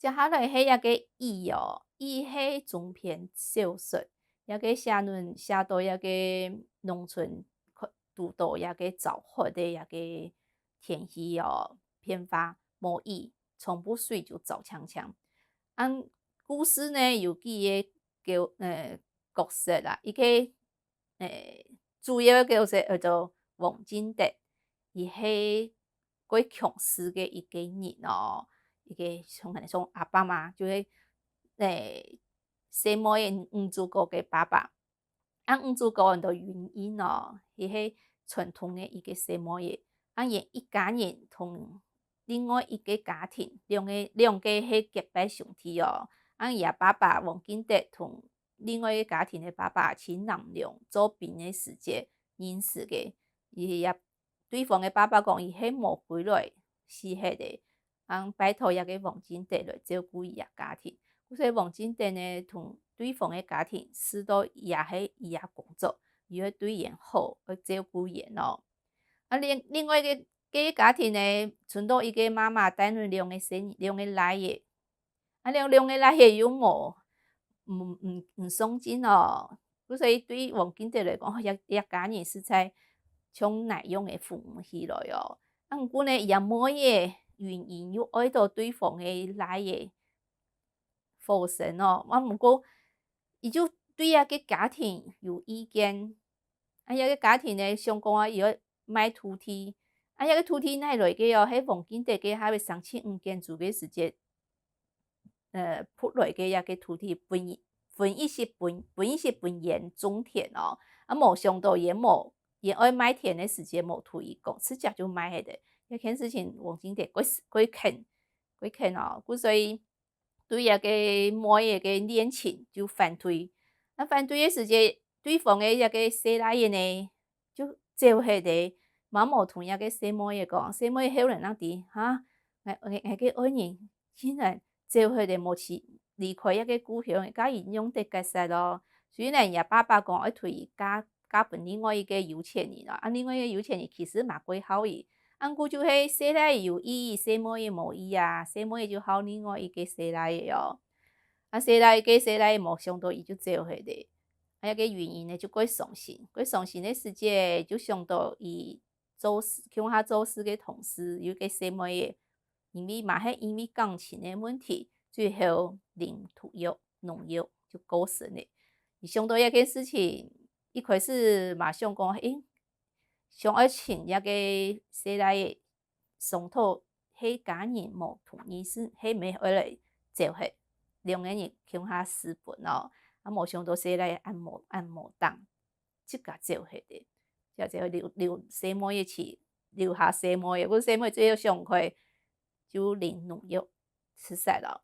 接下来迄个伊哦，伊迄中篇小说，抑个写到抑个农村拄到抑个造福的抑个天气哦，变化无伊，从不水就走呛呛。故事呢有几个角色啦，伊个主要的角色叫做王金德，伊迄过强势的一个人哦。一个像阿爸嘛，就是小妹的女主角的爸爸。女主角的原因哦，伊迄传统的一个小妹的，因一家人同另外一个家庭，两个迄结拜兄弟哦。伊爸爸王金德同另外一个家庭的爸爸去南洋做兵的时节认识的。伊也对方的爸爸讲，伊迄无归来是迄个。拜托抑个王金德来照顾伊家庭，所以王金德呢，同对方的家庭使到伊也工作，伊要对因好，要照顾因咯。另外一个家庭呢，剩到一个妈妈带两个奶爷，两个奶爷又唔送进哦，所以对王金德来讲，一家人实在像奶用的父母起来哦。毋过呢，伊也妹的原因又爱到对方的奶爷否认哦。毋过伊就对遐个家庭有意见。遐个家庭呢想讲伊要买土地。遐个土地哪会来个哦？迄王金德个还未3,500间厝个时节，铺来个遐个土地分伊是分言种田哦。无想到因爱买田的时节无土伊讲，直接就买迄个。迄件事情王金德过肯哦，所以对遐个妹个恋情就反对。反对的时节，对方的遐个小奶爷呢，就招迄个妈妈同遐个小妹讲，小妹晓人哪伫哈？个爱人竟然招迄个无去离开遐个故乡，甲伊养得结实咯。虽然伊爸爸讲要推伊嫁分另外一个有钱人咯，另外一个有钱人其实嘛过好伊。毋过就迄小奶爷有意，小妹无意啊，小妹就好另外一个小奶爷哦。小奶爷无想到伊就招迄个。遐个原因呢就过伤心，的时节就想到伊乡下做事的同事有个小妹的，因为感情的问题，最后农药就过身了。伊想到遐个事情，一开始嘛想讲，想要请遐个小奶爷商讨，迄家人无同意，迄没回来招迄两个人乡下私奔哦。无想到小奶爷按摩当，即甲招迄个，就留小妹的去留下小妹的，阮小妹最后上快就领农药，吃晒了。